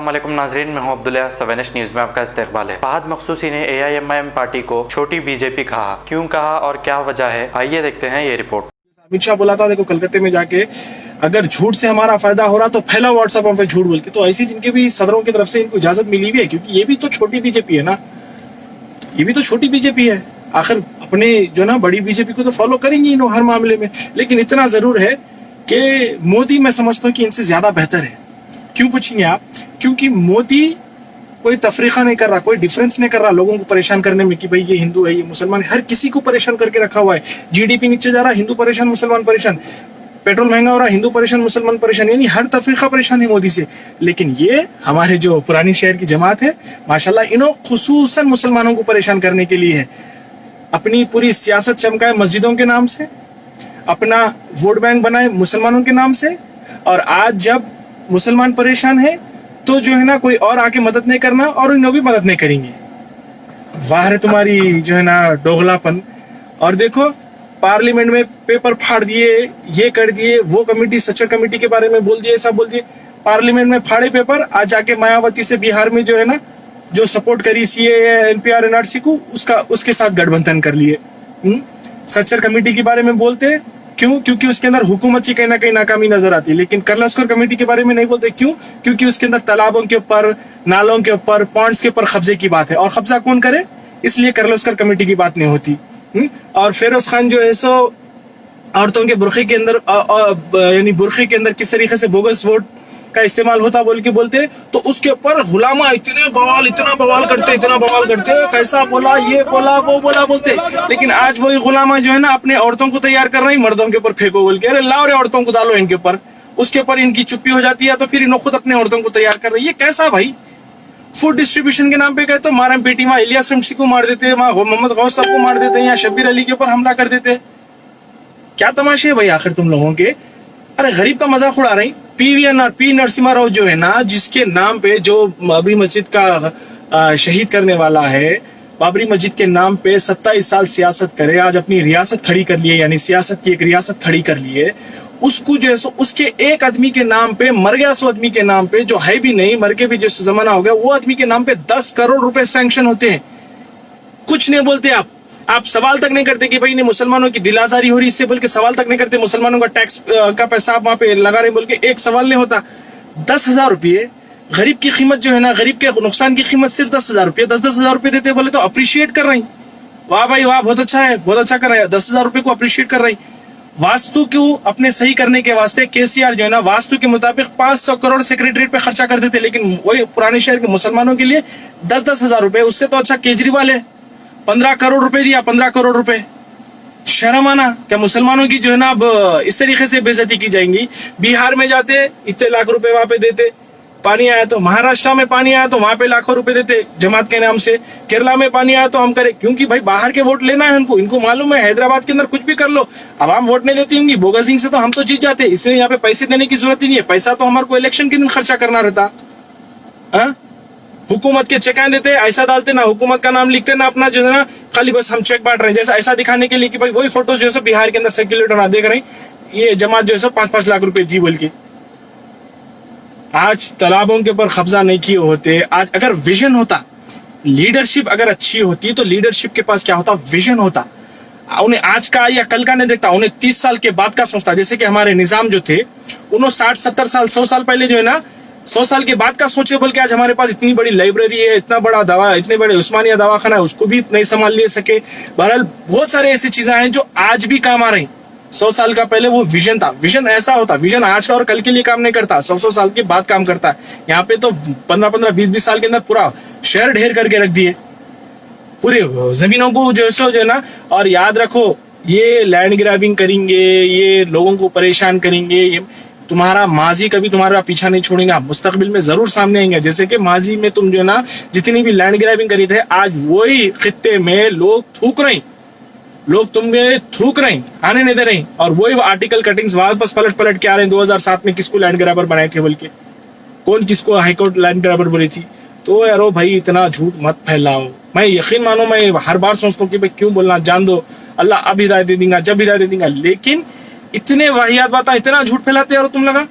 अस्सलामुअलैकुम नाजरीन, मैं हूं अब्दुल्ला। सवेनिश न्यूज़ में आपका इस्तकबाल है। फहद मखसूसी ने AIMIM पार्टी को छोटी बीजेपी कहा, क्यों कहा और क्या वजह है, आइए देखते हैं ये रिपोर्ट। अमित शाह बोला था, देखो कलकत्ते में जाके अगर झूठ से हमारा फायदा हो रहा तो फैला व्हाट्सएप पे झूठ बोल के। तो ऐसी जिनके भी सदरों की तरफ से इनको इजाजत मिली हुई है, क्योंकि ये भी तो छोटी बीजेपी है ना, ये भी तो छोटी बीजेपी है। आखिर अपने जो ना बड़ी बीजेपी को तो फॉलो करेंगे इन हर मामले में। लेकिन इतना जरूर है कि मोदी मैं समझता हूँ कि इनसे ज्यादा बेहतर है। क्यों पूछेंगे आप? क्योंकि मोदी कोई तफरीका नहीं कर रहा, कोई डिफरेंस नहीं कर रहा लोगों को परेशान करने में कि भाई ये हिंदू है, ये मुसलमान है। हर किसी को परेशान करके रखा हुआ है। GDP नीचे जा रहा, हिंदू परेशान, मुसलमान परेशान। पेट्रोल महंगा हो रहा, हिंदू परेशान, मुसलमान परेशान। यानी हर तफरीका परेशान है मोदी से। लेकिन ये हमारे जो पुरानी शहर की जमात है, माशाल्लाह, इन्हों खुसूसन मुसलमानों को परेशान करने के लिए है। अपनी पूरी सियासत चमकाए मस्जिदों के नाम से, अपना वोट बैंक बनाए मुसलमानों के नाम से। और आज जब मुसलमान परेशान है तो जो है ना कोई और आके मदद नहीं करना और उन्हें भी मदद नहीं करेंगे। वाह है तुम्हारी जो है ना दोगलापन। और देखो पार्लियामेंट में पेपर फाड़ दिए, ये कर दिए, वो कमेटी सच्चर कमेटी के बारे में बोल दिए, सब बोल दिए। पार्लियामेंट में फाड़े पेपर, आज जाके मायावती से बिहार में जो है ना जो सपोर्ट करी CAA NPR NRC को, उसके साथ गठबंधन कर लिए। सच्चर कमेटी के बारे में बोलते क्यों? क्योंकि उसके अंदर हुकूमत की कहीं ना कहीं नाकामी नजर आती है। लेकिन कर्लस्कर कमेटी के बारे में नहीं बोलते, क्यों? क्योंकि उसके अंदर तालाबों के ऊपर, नालों के ऊपर, पॉन्ड्स के ऊपर कब्जे की बात है। और कब्जा कौन करे, इसलिए कर्लस्कर कमेटी की बात नहीं होती। और फिरोज खान जो है सो औरतों के बुरखे के अंदर यानी बुरखे के अंदर किस तरीके से बोगस वोट का इस्तेमाल होता बोल के बोलते, तो उसके ऊपर गुलामा इतना बवाल करते, कैसा बोला, ये बोला, वो बोला बोलते। लेकिन आज वही गुलामा जो है ना अपने औरतों को तैयार कर रही, मर्दों के ऊपर फेंको बोल के। अरे लाओ रे औरतों को डालो इनके ऊपर, उसके ऊपर इनकी चुप्पी हो जाती है, तो फिर इन्हों खुद अपने औरतों को तैयार कर रही है। ये कैसा भाई? फूड डिस्ट्रीब्यूशन के नाम पे कहते मारम पेटी, वहां इलियास शमशी को मार देते, वहां मोहम्मद गौस साहब को मार देते, या शब्बीर अली के ऊपर हमला कर देते। क्या तमाशे है भाई आखिर तुम लोगों के? अरे गरीब का मजाक उड़ा रही। P नरसिम्हा राव जो है ना, जिसके नाम पे जो बाबरी मस्जिद का शहीद करने वाला है, बाबरी मस्जिद के नाम पे 27 साल सियासत करे, आज अपनी रियासत खड़ी कर लिए, यानी सियासत की एक रियासत खड़ी कर लिए। उसको जो है सो उसके एक आदमी के नाम पे, मर गया सो आदमी के नाम पे, जो है भी नहीं, मर के भी जैसे जमाना हो गया, वो आदमी के नाम पे 10 करोड़ रुपए सैंक्शन होते हैं। कुछ नहीं बोलते आप सवाल तक नहीं करते कि भाई ने मुसलमानों की दिल आजारी हो रही, इससे बोल के सवाल तक नहीं करते। मुसलमानों का टैक्स का पैसा आप वहां पे लगा रहे बोल के एक सवाल नहीं होता। 10,000 रुपये गरीब की कीमत जो है ना, गरीब के नुकसान की कीमत सिर्फ 10,000 रुपये, 10,000 रुपये देते बोले तो अप्रिशिएट कर रही। वाह भाई वाह, बहुत अच्छा है, बहुत अच्छा कर रहा है। 10,000 रुपये को अप्रिशिएट कर रही। वास्तु को अपने सही करने के वास्ते KCR जो है ना, वास्तु के मुताबिक 500 करोड़ सेक्रेटरीट पे खर्चा कर देते। लेकिन वही पुराने शहर के मुसलमानों के लिए 10,000 रुपये, उससे तो अच्छा केजरीवाल है, 15 करोड़ रुपए दिया, 15 करोड़ रुपए। शर्म आना क्या? मुसलमानों की जो है ना अब इस तरीके से बेइज्जती की जाएंगी। बिहार में जाते इतने लाख रुपए वहां पे देते, पानी आया तो, महाराष्ट्र में पानी आया तो वहां पे लाखों रुपए देते जमात के नाम से, केरला में पानी आया तो हम करें, क्योंकि भाई बाहर के वोट लेना है इनको मालूम है हैदराबाद के अंदर कुछ भी कर लो, आवाम वोट नहीं देती होंगी, बोगा सिंह से तो हम तो जीत जाते, इसलिए यहाँ पे पैसे देने की जरूरत ही नहीं है। पैसा तो हमारे को इलेक्शन के दिन खर्चा करना रहता। हुकूमत के चेक देते, ऐसा डालते ना, हुकूमत का नाम लिखते ना, अपना जो है ना खाली बस हम चेक बांट रहे हैं, जैसा ऐसा दिखाने के लिए कि भाई वही फोटोज जो है बिहार के अंदर सर्कुलेट होना देख रहे हैं, ये जमात जो है 5-5 लाख रुपए जी बोल के। आज तालाबों के ऊपर कब्जा नहीं किए होते। आज अगर विजन होता, लीडरशिप अगर अच्छी होती, तो लीडरशिप के पास क्या होता, विजन होता। उन्हें आज का या कल का नहीं देखता, उन्हें 30 साल के बाद का सोचता। जैसे कि हमारे निजाम जो थे, उन्होंने 60-70 साल 100 साल पहले जो है ना 100 साल के बाद का सोचे, बोल के आज हमारे पास इतनी बड़ी लाइब्रेरी है, इतना बड़ा दवा, इतने बड़े उस्मानिया दवाखाना है, उसको भी नहीं संभाल ले सके। बहरहाल बहुत सारे ऐसी चीजें हैं जो आज भी काम आ रही। 100 साल का पहले वो विजन था। विजन ऐसा होता, विजन आज का और कल के लिए काम नहीं करता, 100 साल के बाद काम करता है। यहाँ पे तो 15-15, 20-20 साल के अंदर पूरा शहर ढेर करके रख दिए, पूरे जमीनों को जो है ना। और याद रखो, ये लैंड ग्रैबिंग करेंगे, ये लोगों को परेशान करेंगे, ये तुम्हारा माजी कभी तुम्हारा पीछा नहीं छोड़ेगा, मुस्तकबिल में जरूर सामने आएंगे। जैसे कि माजी में तुम जो है ना जितनी भी लैंड ग्रैबिंग करी थे, आज वही खित्ते में लोग थूक रहे, लोग तुम्हें थूक रहे, आने नहीं दे रहे। और वही आर्टिकल कटिंग्स वापस पलट के आ रहे हैं। 2007 में किसको लैंड ग्रैबर बनाए थे बोल के, कौन किसको हाईकोर्ट लैंड ग्रैबर बोली थी। तो यारो भाई इतना झूठ मत फैलाओ। मैं यकीन मानो, मैं हर बार सोचता हूँ कि भाई क्यों बोलना, जान दो, अल्लाह अब हिदायत दे देगा, जब हिदायत दे देगा। लेकिन इतने वाहियात बात, इतना झूठ फैलाते हो तुम लगा।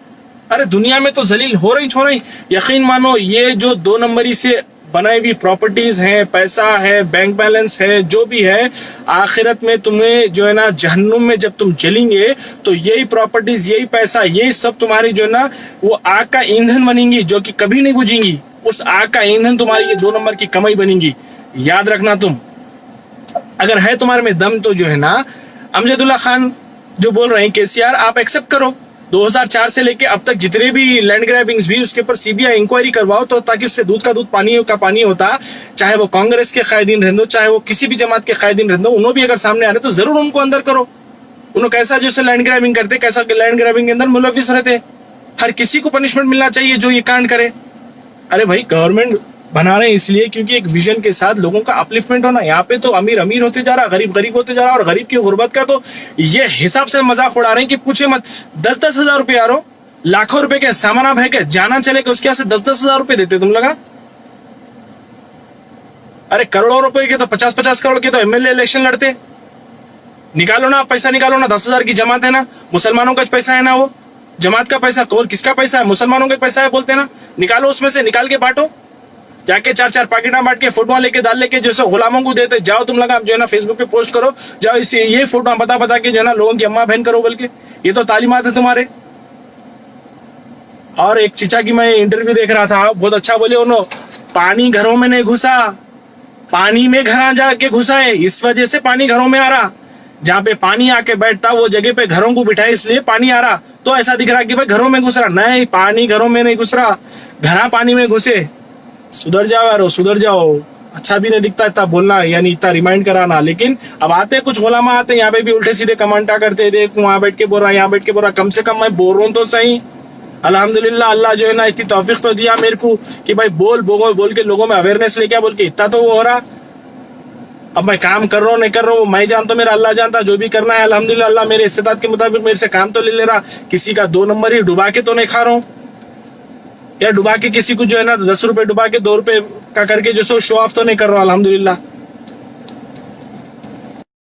अरे दुनिया में तो जलील हो रही छो रही। यकीन मानो ये जो 2 नंबरी से बनाई हुई प्रॉपर्टीज हैं, पैसा है, बैंक बैलेंस है, जो भी है, आखिरत में तुम्हें जो है ना जहन्नुम में जब तुम जलेंगे तो यही प्रॉपर्टीज, यही पैसा, यही सब तुम्हारी जो है ना वो आग का ईंधन बनेंगी जो कि कभी नहीं बुझेंगी। उस आग का ईंधन तुम्हारी ये 2 नंबर की कमाई बनेंगी। याद रखना तुम, अगर है तुम्हारे में दम तो जो है ना अमजदुल्ला खान जो बोल रहे हैं केसीआर, आप एक्सेप्ट करो। 2004 से लेके अब तक जितने भी लैंड ग्रैबिंग्स भी उसके ऊपर सीबीआई इंक्वायरी करवाओ, तो ताकि उससे दूध का दूध पानी का पानी होता। चाहे वो कांग्रेस के कायदीन रहने दो, चाहे वो किसी भी जमात के कायदीन रहने दो, उन्होंने भी अगर सामने आ रहे तो जरूर उनको अंदर करो। उन्होंने कैसा जैसे लैंड ग्रैबिंग करते, कैसा लैंड ग्रैबिंग के अंदर मुलविस रहते। हर किसी को पनिशमेंट मिलना चाहिए जो ये कांड करे। अरे भाई गवर्नमेंट बना रहे हैं इसलिए क्योंकि एक विजन के साथ लोगों का अपलिफ्टमेंट होना। यहाँ पे तो अमीर अमीर होते जा रहा, गरीब गरीब होते जा रहा, और गरीब की गुर्बत का तो ये हिसाब से मजाक उड़ा रहे हैं कि पूछे मत। 10-10 हजार रुपए यारो, लाखों रुपए के सामान आप है क्या, जाना चले के उसके यहाँ से 10-10 हजार रुपए देते तुम लगा। अरे करोड़ों रुपए के तो 50-50 करोड़ के तो एमएलए इलेक्शन लड़ते। निकालो ना पैसा, निकालो ना। 10,000 की जमात है ना, मुसलमानों का पैसा है ना, वो जमात का पैसा। और किसका पैसा है? मुसलमानों का पैसा है बोलते ना। निकालो उसमें से, निकाल के बांटो। जाके 4-4 पैकेटा बांट के फोटो लेके डाल लेके जैसे गुलामों को देते जाओ तुम लगा जो है ना फेसबुक पे पोस्ट करो, जाओ इसे ये फोटो बता के जो है ना लोगों की अम्मा बहन करो बोल के। ये तो तालीमात है तुम्हारे। और एक चीचा की मैं इंटरव्यू देख रहा था, बहुत अच्छा बोले उन्होंने, पानी घरों में नहीं घुसा, पानी में घर जाके घुसा है, इस वजह से पानी घरों में आ रहा। जहाँ पे पानी आके बैठता वो जगह पे घरों को बिठाए इसलिए पानी आ रहा। तो ऐसा दिख रहा कि भाई घरों में घुस रहा, नहीं पानी घरों में नहीं घुस रहा, घरा पानी में घुसे। सुधर जाओ यारो, सुधर जाओ। अच्छा भी नहीं दिखता इतना बोलना, यानी इतना रिमाइंड कराना। लेकिन अब आते कुछ गुलामा आते यहाँ पे भी उल्टे सीधे कमेंटा करते, देख वहां बैठ के बोल रहा, यहाँ बैठ के बोल रहा। कम से कम मैं बोल रहा हूँ तो सही। अल्हम्दुलिल्लाह अल्लाह जो है ना इतनी तौफीक तो दिया मेरे को कि भाई बोल के लोगों में अवेयरनेस लेके बोल के इतना तो वो हो रहा। अब मैं काम कर रहा हूँ नहीं कर रहा हूँ मैं जानता हूँ, मेरा अल्लाह जानता। जो भी करना है अल्हम्दुलिल्लाह अल्लाह मेरे इस्तेताद के मुताबिक मेरे से काम तो ले रहा। किसी का 2 नंबर ही डुबा के तो नहीं खा रहा हूँ, या डुबा के किसी को जो है ना 10 रुपए डुबा के 2 रुपए का करके जो सो शो ऑफ तो नहीं कर रहा हूँ अल्हम्दुलिल्लाह।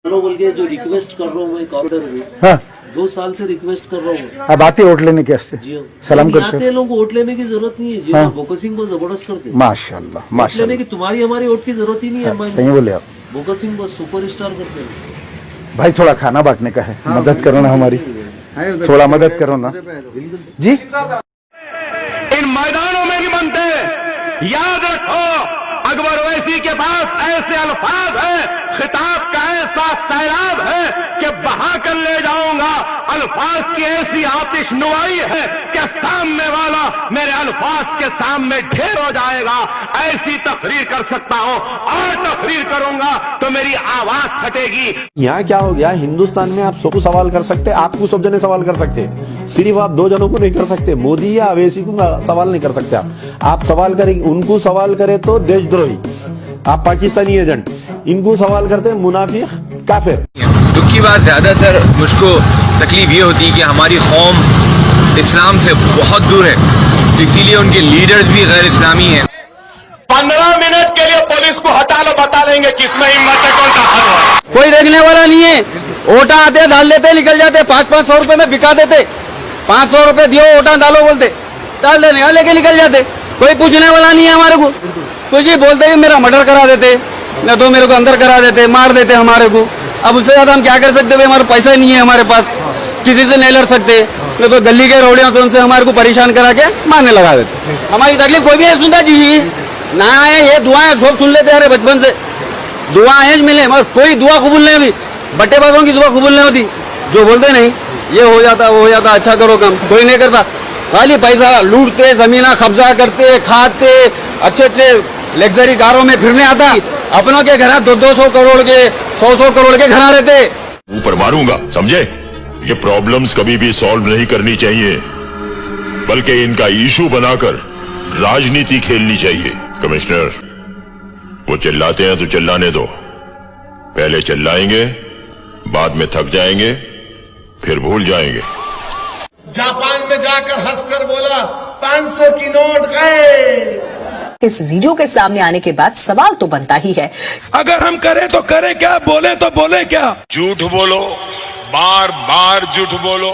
बोल के जो रिक्वेस्ट कर रहा हूँ मैं कॉरिडोर में, हाँ 2 साल से रिक्वेस्ट कर रहा हूँ। अब आते वोट लेने के वास्ते जी हाँ। सलाम यहाँ करते के लोगों को वोट लेने की जरूरत नहीं है जी। हाँ। भगत सिंह को जबरदस्त करते हैं। माशाल्लाह वोट लेने माशाल्लाह, की तुम्हारी हमारी वोट की जरूरत ही नहीं है। सही बोले आप भगत सिंह बस सुपरस्टार करते हैं। भाई। थोड़ा खाना बांटने का है, मदद करो ना हमारी, थोड़ा मदद करो ना जी। इन मैदानों में नहीं बनते। याद रखो अकबर ओवैसी के पास ऐसे अल्फाज हैं, खिताब का ऐसा सैलाब है कि बहा कर ले जाऊंगा। अल्फाज की ऐसी आतिश नुआई है कि सामने वाला मेरे अल्फाज के सामने ढेर हो जाएगा। ऐसी तकरीर कर सकता हूं और तकरीर करूंगा तो मेरी आवाज फटेगी। यहाँ क्या हो गया, हिंदुस्तान में आप सबको सवाल कर सकते, आपको सब जने सवाल कर सकते, सिर्फ आप 2 जनों को नहीं कर सकते। मोदी या अवैसी को सवाल नहीं कर सकते। आप सवाल करेंगे, उनको सवाल करे तो देशद्रोही, आप पाकिस्तानी एजेंट, इनको सवाल करते मुनाफिक काफिर। दुख की बात ज्यादातर मुझको तकलीफ ये होती है कि हमारी कौम इस्लाम से बहुत दूर है, तो इसीलिए उनके लीडर्स भी गैर इस्लामी हैं। 15 मिनट के लिए पुलिस को हटा लो, बता देंगे किसमें हिम्मत है, कौन सा हल है। कोई देखने वाला नहीं है। ओटा आते डाल लेते निकल जाते, 500-500 रुपए में बिका देते। 500 रुपए दियो ओटा डालो बोलते, डाल देने लेके निकल जाते। कोई पूछने वाला नहीं है हमारे को। कुछ ही बोलते ही मेरा मर्डर करा देते, न तो मेरे को अंदर करा देते, मार देते हमारे को। अब उससे ज्यादा हम क्या कर सकते भाई, हमारा पैसा नहीं है हमारे पास, किसी से नहीं लड़ सकते। तो गली के रौड़ियों तो उनसे हमारे को परेशान करा के मारने लगा देते। हमारी तकलीफ कोई भी नहीं सुनता जी ना है। ये दुआएं सब सुन लेते अरे बचपन से दुआएं मिले, मगर कोई दुआ कबूल नहीं हुई। बट्टेबाजों की दुआ कबूल नहीं होती, जो बोलते नहीं ये हो जाता वो हो जाता, अच्छा करो काम, कोई नहीं करता। खाली पैसा लूटते, जमीना कब्जा करते, खाते, अच्छे अच्छे लग्जरी कारों में फिरने आता। अपनों के घर 200 करोड़ के 100 करोड़ के घर रहते। ऊपर मारूंगा, समझे? ये प्रॉब्लम्स कभी भी सॉल्व नहीं करनी चाहिए, बल्कि इनका इशू बनाकर राजनीति खेलनी चाहिए। कमिश्नर, वो चिल्लाते हैं तो चिल्लाने दो। पहले चिल्लाएंगे, बाद में थक जाएंगे, फिर भूल जाएंगे। जापान में जाकर हंसकर बोला 500 की नोट गए। इस वीडियो के सामने आने के बाद सवाल तो बनता ही है, अगर हम करें तो करें क्या, बोले तो बोले क्या। झूठ बोलो, बार बार झूठ बोलो,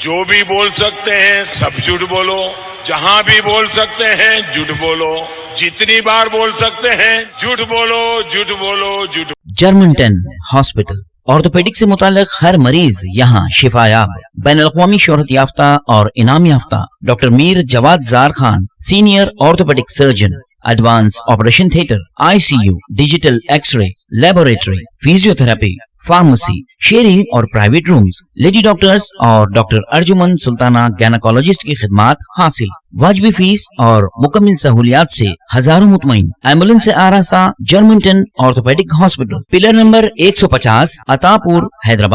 जो भी बोल सकते हैं सब झूठ बोलो, जहां भी बोल सकते हैं झूठ बोलो, जितनी बार बोल सकते हैं झूठ बोलो, झूठ बोलो, झूठ। जर्मनटन हॉस्पिटल, ऑर्थोपेडिक से मुताल्लिक हर मरीज यहाँ शिफायाब। बैनुल-अक़वामी शोहरत याफ्ता और इनाम याफ्ता doctor Mir Jawad Zar Khan, senior orthopaedic surgeon, advance operation theatre, ICU, digital x ray, laboratory, physiotherapy, pharmacy, sharing और प्राइवेट रूम्स, लेडी डॉक्टर्स और डॉक्टर अर्जुमन सुल्ताना गैनाकोलॉजिस्ट की खिदमात हासिल। वाजबी फीस और मुकम्मल सहूलियात से हजारों मुतमईन। एम्बुलेंस से आरास्ता Germanton orthopaedic hospital, pillar number 150, Attapur, Hyderabad.